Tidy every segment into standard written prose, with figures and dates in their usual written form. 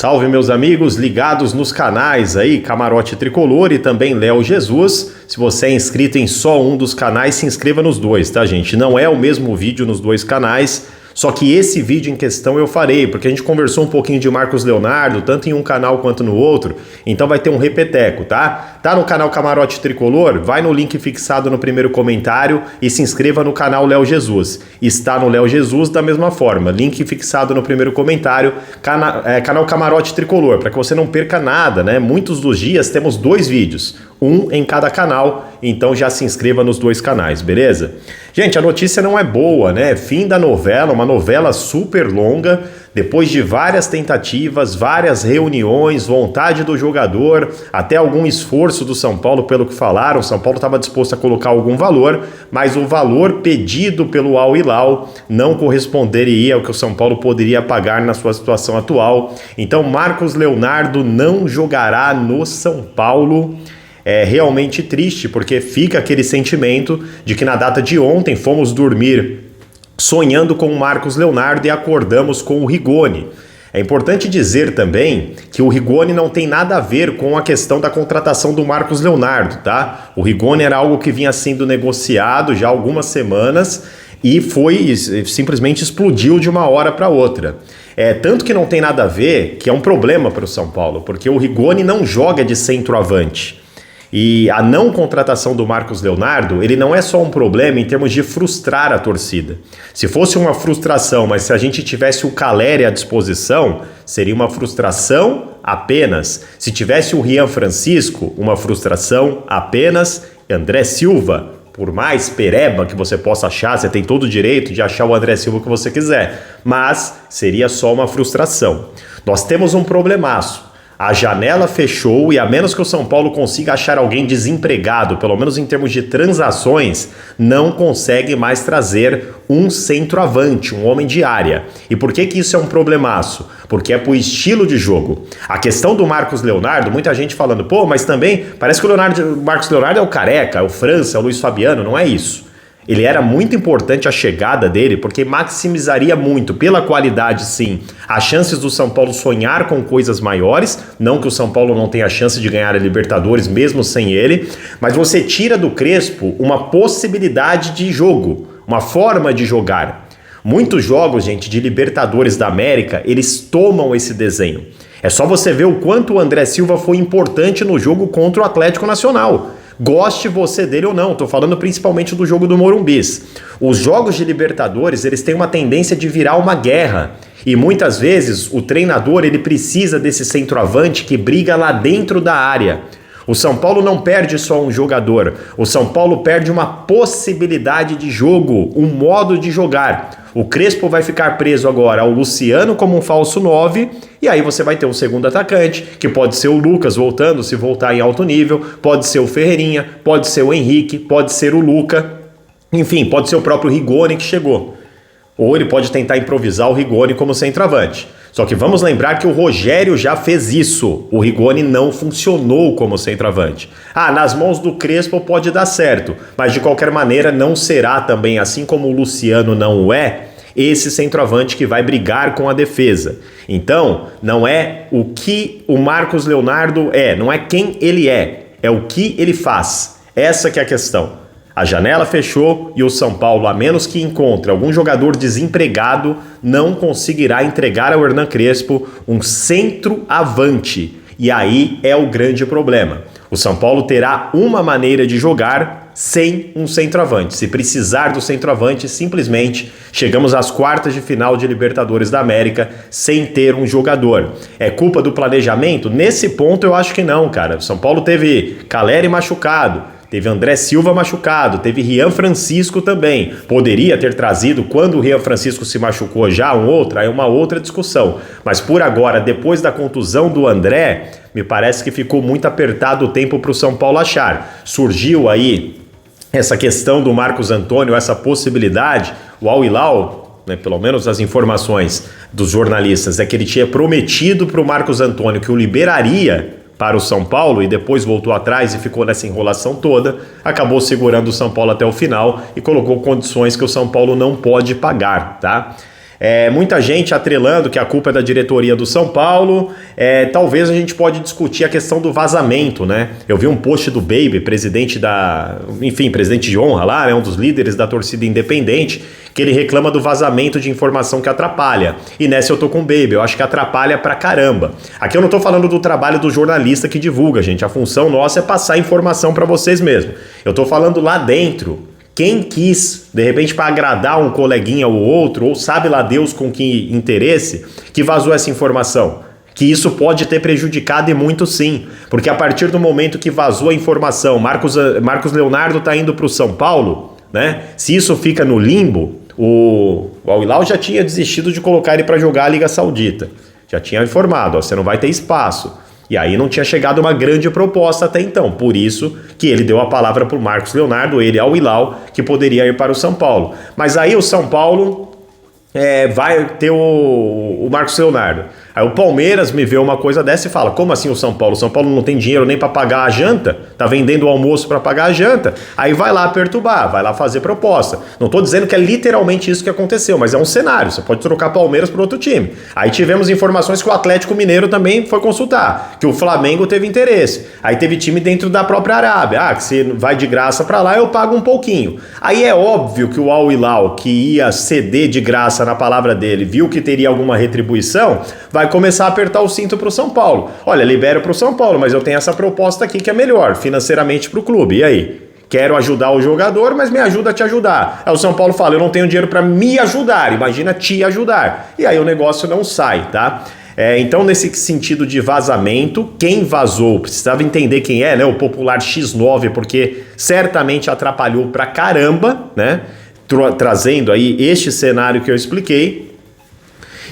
Salve meus amigos ligados nos canais aí, Camarote Tricolor e também Léo Jesus. Se você é inscrito em só um dos canais, se inscreva nos dois, tá gente? Não é o mesmo vídeo nos dois canais, só que esse vídeo em questão eu farei, porque a gente conversou um pouquinho de Marcos Leonardo, tanto em um canal quanto no outro, então vai ter um repeteco, tá? Tá no canal Camarote Tricolor? Vai no link fixado no primeiro comentário e se inscreva no canal Léo Jesus. Está no Léo Jesus da mesma forma, link fixado no primeiro comentário, canal Camarote Tricolor, para que você não perca nada, né? Muitos dos dias temos dois vídeos, um em cada canal, então já se inscreva nos dois canais, beleza? Gente, a notícia não é boa, né? Fim da novela, uma novela super longa, depois de várias tentativas, várias reuniões, vontade do jogador, até algum esforço do São Paulo, pelo que falaram, o São Paulo estava disposto a colocar algum valor, mas o valor pedido pelo Al Hilal não corresponderia ao que o São Paulo poderia pagar na sua situação atual. Então Marcos Leonardo não jogará no São Paulo. É realmente triste, porque fica aquele sentimento de que na data de ontem fomos dormir sonhando com o Marcos Leonardo e acordamos com o Rigoni. É importante dizer também que o Rigoni não tem nada a ver com a questão da contratação do Marcos Leonardo, tá? O Rigoni era algo que vinha sendo negociado já há algumas semanas e simplesmente explodiu de uma hora para outra. Tanto que não tem nada a ver, que é um problema para o São Paulo, porque o Rigoni não joga de centroavante. E a não contratação do Marcos Leonardo, ele não é só um problema em termos de frustrar a torcida. Se fosse uma frustração, mas se a gente tivesse o Caleri à disposição, seria uma frustração apenas. Se tivesse o Rian Francisco, uma frustração apenas. André Silva, por mais pereba que você possa achar, você tem todo o direito de achar o André Silva que você quiser, mas seria só uma frustração. Nós temos um problemaço. A janela fechou e a menos que o São Paulo consiga achar alguém desempregado, pelo menos em termos de transações, não consegue mais trazer um centroavante, um homem de área. E por que isso é um problemaço? Porque é pro estilo de jogo. A questão do Marcos Leonardo, muita gente falando, pô, mas também parece que o Marcos Leonardo é o Careca, é o França, é o Luiz Fabiano, não é isso. Ele era muito importante a chegada dele porque maximizaria muito, pela qualidade sim, as chances do São Paulo sonhar com coisas maiores, não que o São Paulo não tenha a chance de ganhar a Libertadores mesmo sem ele, mas você tira do Crespo uma possibilidade de jogo, uma forma de jogar. Muitos jogos, gente, de Libertadores da América, eles tomam esse desenho. É só você ver o quanto o André Silva foi importante no jogo contra o Atlético Nacional. Goste você dele ou não, tô falando principalmente do jogo do Morumbis. Os jogos de Libertadores, eles têm uma tendência de virar uma guerra. E muitas vezes o treinador, ele precisa desse centroavante que briga lá dentro da área. O São Paulo não perde só um jogador, o São Paulo perde uma possibilidade de jogo, um modo de jogar. O Crespo vai ficar preso agora ao Luciano como um falso 9, e aí você vai ter um segundo atacante, que pode ser o Lucas voltando, se voltar em alto nível, pode ser o Ferreirinha, pode ser o Henrique, pode ser o Luca, enfim, pode ser o próprio Rigoni que chegou. Ou ele pode tentar improvisar o Rigoni como centroavante. Só que vamos lembrar que o Rogério já fez isso. O Rigoni não funcionou como centroavante. Nas mãos do Crespo pode dar certo, mas de qualquer maneira não será também, assim como o Luciano não o é, esse centroavante que vai brigar com a defesa. Então, não é o que o Marcos Leonardo é, não é quem ele é o que ele faz. Essa que é a questão. A janela fechou e o São Paulo, a menos que encontre algum jogador desempregado, não conseguirá entregar ao Hernan Crespo um centroavante. E aí é o grande problema. O São Paulo terá uma maneira de jogar sem um centroavante. Se precisar do centroavante, simplesmente chegamos às quartas de final de Libertadores da América sem ter um jogador. É culpa do planejamento? Nesse ponto eu acho que não, cara. O São Paulo teve Caleri machucado, teve André Silva machucado, teve Rian Francisco também. Poderia ter trazido, quando o Rian Francisco se machucou já, aí é uma outra discussão. Mas por agora, depois da contusão do André, me parece que ficou muito apertado o tempo para o São Paulo achar. Surgiu aí essa questão do Marcos Antônio, essa possibilidade, o Al Hilal, né, pelo menos as informações dos jornalistas, é que ele tinha prometido para o Marcos Antônio que o liberaria para o São Paulo e depois voltou atrás e ficou nessa enrolação toda, acabou segurando o São Paulo até o final e colocou condições que o São Paulo não pode pagar, tá? Muita gente atrelando que a culpa é da diretoria do São Paulo. Talvez a gente pode discutir a questão do vazamento, né? Eu vi um post do Baby, presidente presidente de honra lá, né, um dos líderes da torcida independente, que ele reclama do vazamento de informação que atrapalha. E nessa eu tô com o Baby, eu acho que atrapalha pra caramba. Aqui eu não tô falando do trabalho do jornalista que divulga, gente. A função nossa é passar informação pra vocês mesmo. Eu tô falando lá dentro. Quem quis, de repente, para agradar um coleguinha ou outro, ou sabe lá Deus com que interesse, que vazou essa informação. Que isso pode ter prejudicado e muito sim. Porque a partir do momento que vazou a informação, Marcos Leonardo tá indo para o São Paulo, né? Se isso fica no limbo, o Al Hilal já tinha desistido de colocar ele para jogar a Liga Saudita. Já tinha informado, ó, você não vai ter espaço. E aí não tinha chegado uma grande proposta até então. Por isso que ele deu a palavra para o Marcos Leonardo, ele Al Hilal, que poderia ir para o São Paulo. Mas aí o São Paulo vai ter o Marcos Leonardo. Aí o Palmeiras me vê uma coisa dessa e fala, como assim o São Paulo? O São Paulo não tem dinheiro nem para pagar a janta? Tá vendendo o almoço para pagar a janta? Aí vai lá perturbar, vai lá fazer proposta. Não tô dizendo que é literalmente isso que aconteceu, mas é um cenário. Você pode trocar Palmeiras por outro time. Aí tivemos informações que o Atlético Mineiro também foi consultar, que o Flamengo teve interesse. Aí teve time dentro da própria Arábia. Que você vai de graça para lá, eu pago um pouquinho. Aí é óbvio que o Al Hilal, que ia ceder de graça na palavra dele, viu que teria alguma retribuição, vai começar a apertar o cinto para o São Paulo. Olha, libero para o São Paulo, mas eu tenho essa proposta aqui que é melhor financeiramente para o clube. E aí? Quero ajudar o jogador, mas me ajuda a te ajudar. Aí o São Paulo fala, eu não tenho dinheiro para me ajudar, imagina te ajudar. E aí o negócio não sai, tá? Então, nesse sentido de vazamento, quem vazou, precisava entender quem é, né? O popular X9, porque certamente atrapalhou pra caramba, né? Trazendo aí este cenário que eu expliquei.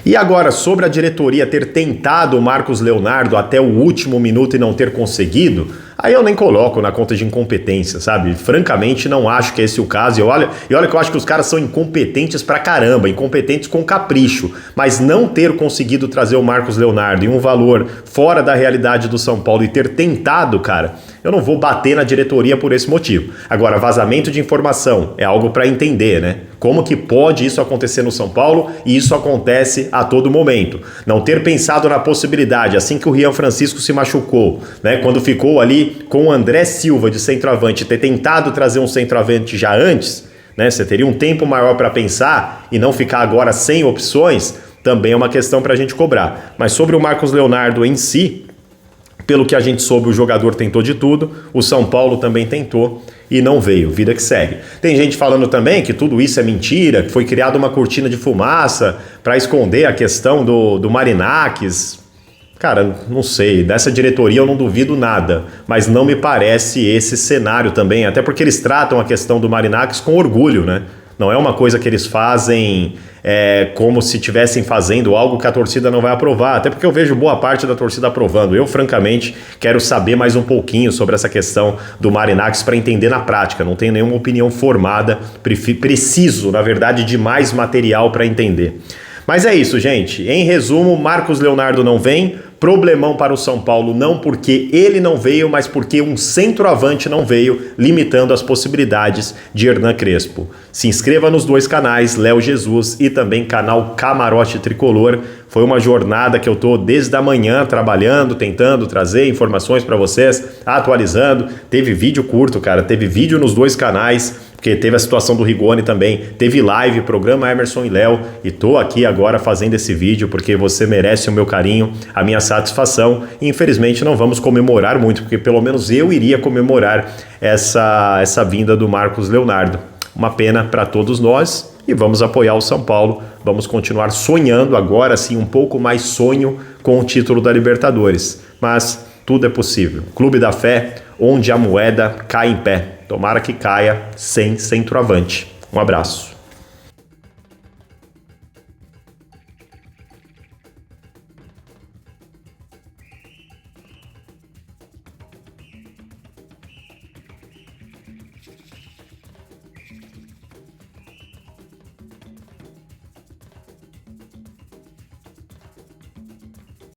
E agora, sobre a diretoria ter tentado o Marcos Leonardo até o último minuto e não ter conseguido, aí eu nem coloco na conta de incompetência, sabe? Francamente, não acho que esse é o caso. E olha que eu acho que os caras são incompetentes pra caramba, incompetentes com capricho. Mas não ter conseguido trazer o Marcos Leonardo em um valor fora da realidade do São Paulo e ter tentado, cara, eu não vou bater na diretoria por esse motivo. Agora, vazamento de informação é algo para entender, né? Como que pode isso acontecer no São Paulo? E isso acontece a todo momento. Não ter pensado na possibilidade, assim que o Rian Francisco se machucou, né? Quando ficou ali com o André Silva de centroavante, ter tentado trazer um centroavante já antes, né? Você teria um tempo maior para pensar e não ficar agora sem opções, também é uma questão para a gente cobrar. Mas sobre o Marcos Leonardo em si, pelo que a gente soube, o jogador tentou de tudo, o São Paulo também tentou e não veio, vida que segue. Tem gente falando também que tudo isso é mentira, que foi criada uma cortina de fumaça para esconder a questão do Marinakis. Cara, não sei, dessa diretoria eu não duvido nada, mas não me parece esse cenário também, até porque eles tratam a questão do Marinakis com orgulho, né? Não é uma coisa que eles fazem como se estivessem fazendo algo que a torcida não vai aprovar, até porque eu vejo boa parte da torcida aprovando. Eu, francamente, quero saber mais um pouquinho sobre essa questão do Marinakis para entender na prática. Não tenho nenhuma opinião formada, preciso, na verdade, de mais material para entender. Mas é isso, gente. Em resumo, Marcos Leonardo não vem. Problemão para o São Paulo, não porque ele não veio, mas porque um centroavante não veio, limitando as possibilidades de Hernan Crespo. Se inscreva nos dois canais, Léo Jesus e também canal Camarote Tricolor. Foi uma jornada que eu tô desde a manhã trabalhando, tentando trazer informações para vocês, atualizando. Teve vídeo curto, cara, teve vídeo nos dois canais, porque teve a situação do Rigoni também, teve live, programa Emerson e Léo, e tô aqui agora fazendo esse vídeo porque você merece o meu carinho, a minha satisfação, e infelizmente não vamos comemorar muito, porque pelo menos eu iria comemorar essa vinda do Marcos Leonardo. Uma pena para todos nós, e vamos apoiar o São Paulo, vamos continuar sonhando, agora sim um pouco mais sonho com o título da Libertadores, mas tudo é possível. Clube da Fé, onde a moeda cai em pé. Tomara que caia sem centroavante. Um abraço.